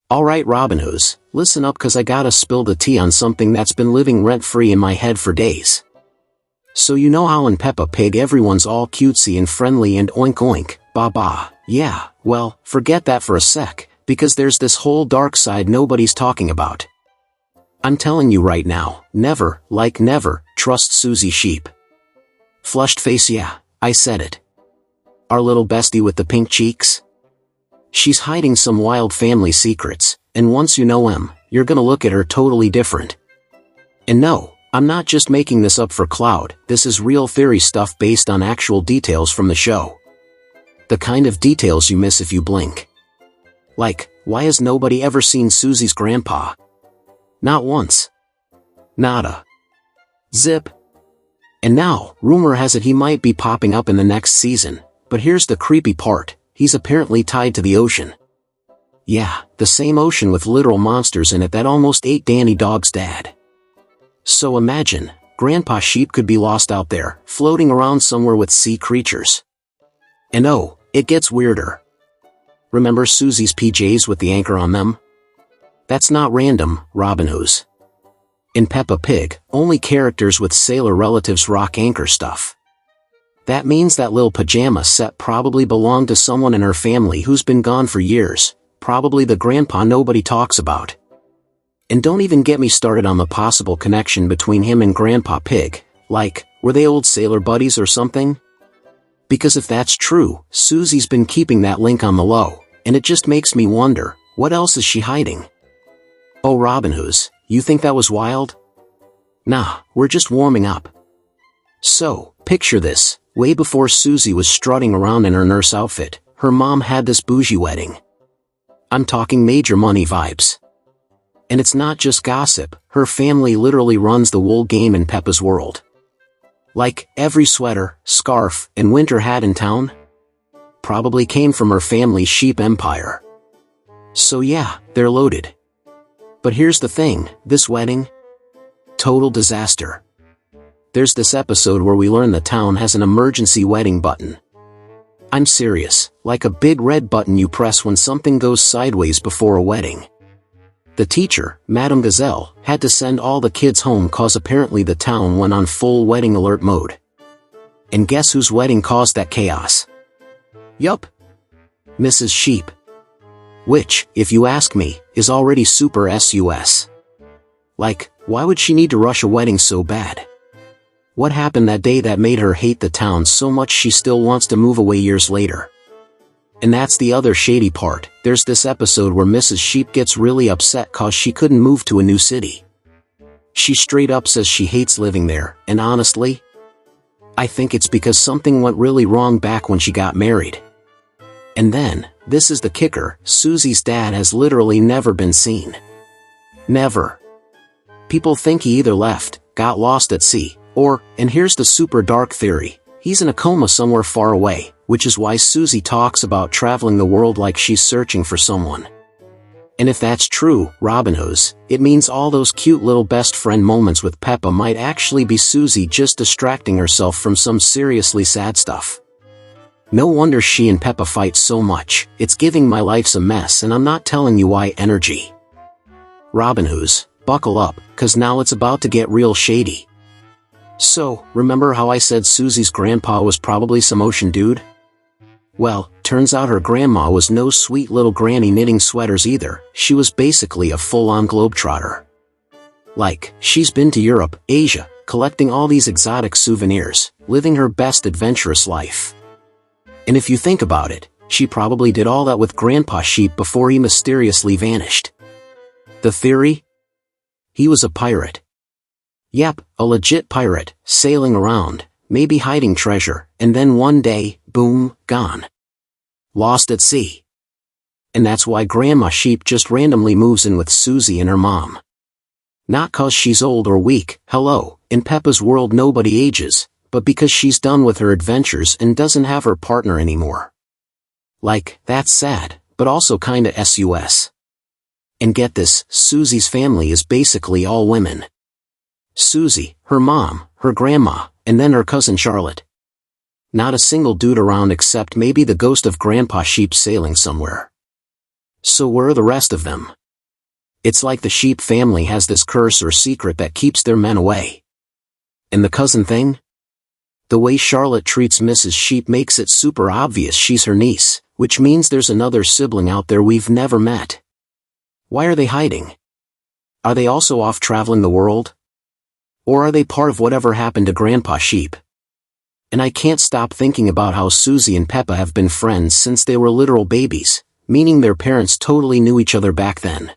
Alright Robinhoos, listen up cause I gotta spill the tea on something that's been living rent-free in my head for days. So you know how in Peppa Pig everyone's all cutesy and friendly and oink oink, ba ba, yeah, well, forget that for a sec, because there's this whole dark side nobody's talking about. I'm telling you right now, never, like never, trust Suzie Sheep. Flushed face, yeah, I said it. Our little bestie with the pink cheeks? She's hiding some wild family secrets, and once you know them, you're gonna look at her totally different. And no, I'm not just making this up for clout, this is real theory stuff based on actual details from the show. The kind of details you miss if you blink. Like, why has nobody ever seen Susie's grandpa? Not once. Nada. Zip. And now, rumor has it he might be popping up in the next season, but here's the creepy part. He's apparently tied to the ocean. Yeah, the same ocean with literal monsters in it that almost ate Danny Dog's dad. So imagine, Grandpa Sheep could be lost out there, floating around somewhere with sea creatures. And oh, it gets weirder. Remember Susie's PJs with the anchor on them? That's not random, Robinhoos. In Peppa Pig, only characters with sailor relatives rock anchor stuff. That means that lil pajama set probably belonged to someone in her family who's been gone for years, probably the grandpa nobody talks about. And don't even get me started on the possible connection between him and Grandpa Pig, like, were they old sailor buddies or something? Because if that's true, Susie's been keeping that link on the low, and it just makes me wonder, what else is she hiding? Oh Robinhoos, you think that was wild? Nah, we're just warming up. So, picture this. Way before Suzie was strutting around in her nurse outfit, her mom had this bougie wedding. I'm talking major money vibes. And it's not just gossip, her family literally runs the wool game in Peppa's world. Like, every sweater, scarf, and winter hat in town probably came from her family's sheep empire. So yeah, they're loaded. But here's the thing, this wedding? Total disaster. There's this episode where we learn the town has an emergency wedding button. I'm serious, like a big red button you press when something goes sideways before a wedding. The teacher, Madame Gazelle, had to send all the kids home cause apparently the town went on full wedding alert mode. And guess whose wedding caused that chaos? Yup. Mrs. Sheep. Which, if you ask me, is already super sus. Like, why would she need to rush a wedding so bad? What happened that day that made her hate the town so much she still wants to move away years later? And that's the other shady part, there's this episode where Mrs. Sheep gets really upset cause she couldn't move to a new city. She straight up says she hates living there, and honestly, I think it's because something went really wrong back when she got married. And then, this is the kicker, Susie's dad has literally never been seen. Never. People think he either left, got lost at sea, or, and here's the super dark theory, he's in a coma somewhere far away, which is why Suzie talks about traveling the world like she's searching for someone. And if that's true, Robinhoos, it means all those cute little best friend moments with Peppa might actually be Suzie just distracting herself from some seriously sad stuff. No wonder she and Peppa fight so much, it's giving my life's a mess and I'm not telling you why energy. Robinhoos, buckle up, cause now it's about to get real shady. So, remember how I said Susie's grandpa was probably some ocean dude? Well, turns out her grandma was no sweet little granny knitting sweaters either, she was basically a full-on globetrotter. Like, she's been to Europe, Asia, collecting all these exotic souvenirs, living her best adventurous life. And if you think about it, she probably did all that with Grandpa Sheep before he mysteriously vanished. The theory? He was a pirate. Yep, a legit pirate, sailing around, maybe hiding treasure, and then one day, boom, gone. Lost at sea. And that's why Grandma Sheep just randomly moves in with Suzie and her mom. Not cause she's old or weak, hello, in Peppa's world nobody ages, but because she's done with her adventures and doesn't have her partner anymore. Like, that's sad, but also kinda sus. And get this, Susie's family is basically all women. Suzie, her mom, her grandma, and then her cousin Charlotte. Not a single dude around except maybe the ghost of Grandpa Sheep sailing somewhere. So where are the rest of them? It's like the Sheep family has this curse or secret that keeps their men away. And the cousin thing? The way Charlotte treats Mrs. Sheep makes it super obvious she's her niece, which means there's another sibling out there we've never met. Why are they hiding? Are they also off traveling the world? Or are they part of whatever happened to Grandpa Sheep? And I can't stop thinking about how Suzie and Peppa have been friends since they were literal babies, meaning their parents totally knew each other back then.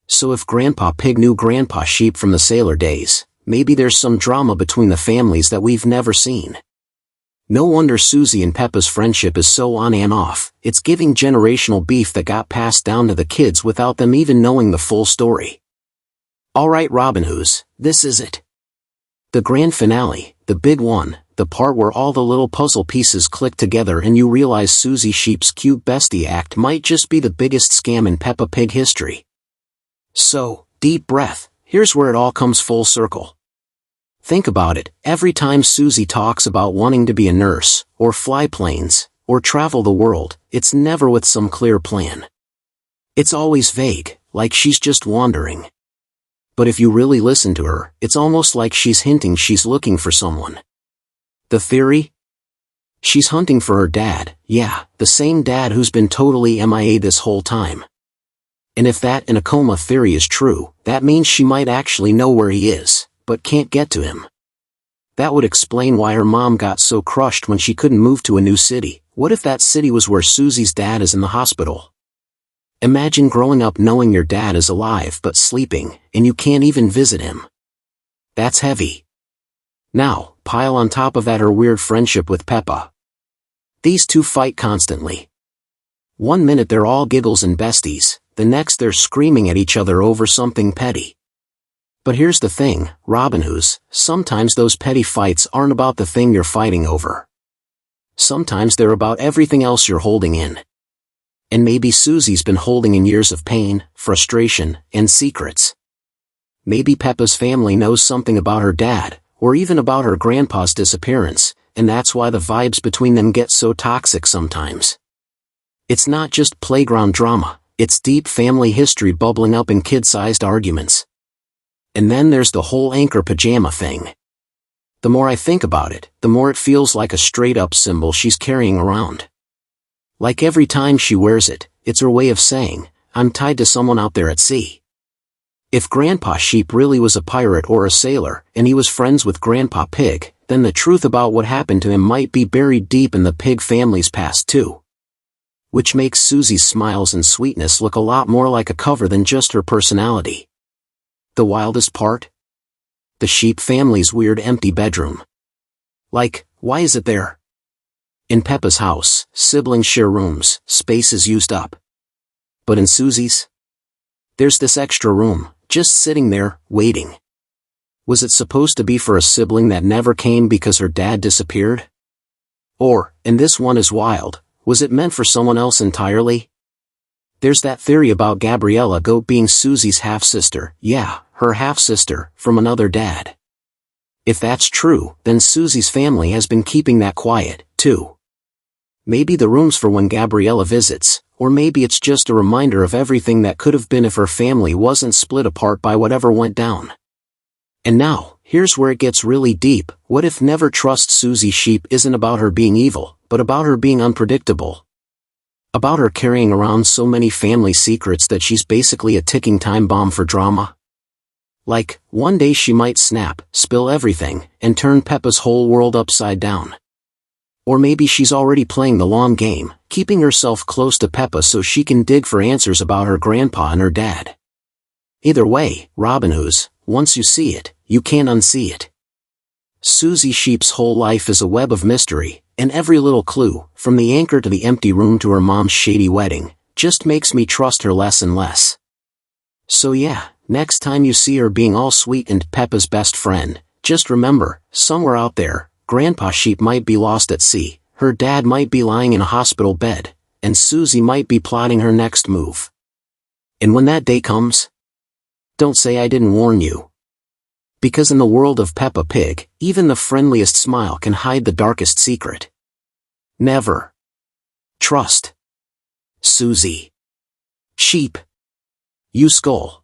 So if Grandpa Pig knew Grandpa Sheep from the sailor days, maybe there's some drama between the families that we've never seen. No wonder Suzie and Peppa's friendship is so on and off. It's giving generational beef that got passed down to the kids without them even knowing the full story. Alright Robin Hoos, this is it. The grand finale, the big one, the part where all the little puzzle pieces click together and you realize Suzie Sheep's cute bestie act might just be the biggest scam in Peppa Pig history. So, deep breath, here's where it all comes full circle. Think about it, every time Suzie talks about wanting to be a nurse, or fly planes, or travel the world, it's never with some clear plan. It's always vague, like she's just wandering. But if you really listen to her, it's almost like she's hinting she's looking for someone. The theory? She's hunting for her dad, yeah, the same dad who's been totally MIA this whole time. And if that in a coma theory is true, that means she might actually know where he is, but can't get to him. That would explain why her mom got so crushed when she couldn't move to a new city. What if that city was where Suzie's dad is in the hospital? Imagine growing up knowing your dad is alive but sleeping, and you can't even visit him. That's heavy. Now, pile on top of that her weird friendship with Peppa. These two fight constantly. One minute they're all giggles and besties, the next they're screaming at each other over something petty. But here's the thing, Robin Hoos, sometimes those petty fights aren't about the thing you're fighting over. Sometimes they're about everything else you're holding in. And maybe Suzie's been holding in years of pain, frustration, and secrets. Maybe Peppa's family knows something about her dad, or even about her grandpa's disappearance, and that's why the vibes between them get so toxic sometimes. It's not just playground drama, it's deep family history bubbling up in kid-sized arguments. And then there's the whole anchor pajama thing. The more I think about it, the more it feels like a straight-up symbol she's carrying around. Like every time she wears it, it's her way of saying, I'm tied to someone out there at sea. If Grandpa Sheep really was a pirate or a sailor, and he was friends with Grandpa Pig, then the truth about what happened to him might be buried deep in the Pig family's past too. Which makes Suzie's smiles and sweetness look a lot more like a cover than just her personality. The wildest part? The Sheep family's weird empty bedroom. Like, why is it there? In Peppa's house, siblings share rooms, space is used up. But in Suzie's? There's this extra room, just sitting there, waiting. Was it supposed to be for a sibling that never came because her dad disappeared? Or, and this one is wild, was it meant for someone else entirely? There's that theory about Gabriella Goat being Suzie's half-sister, yeah, her half-sister, from another dad. If that's true, then Suzie's family has been keeping that quiet, too. Maybe the room's for when Gabriella visits, or maybe it's just a reminder of everything that could have been if her family wasn't split apart by whatever went down. And now, here's where it gets really deep. What if Never Trust Suzie Sheep isn't about her being evil, but about her being unpredictable? About her carrying around so many family secrets that she's basically a ticking time bomb for drama? Like, one day she might snap, spill everything, and turn Peppa's whole world upside down. Or maybe she's already playing the long game, keeping herself close to Peppa so she can dig for answers about her grandpa and her dad. Either way, Robin Hoos, once you see it, you can't unsee it. Suzie Sheep's whole life is a web of mystery, and every little clue, from the anchor to the empty room to her mom's shady wedding, just makes me trust her less and less. So yeah, next time you see her being all sweet and Peppa's best friend, just remember, somewhere out there, Grandpa Sheep might be lost at sea, her dad might be lying in a hospital bed, and Suzie might be plotting her next move. And when that day comes, don't say I didn't warn you. Because in the world of Peppa Pig, even the friendliest smile can hide the darkest secret. Never trust Suzie. Sheep. You skull.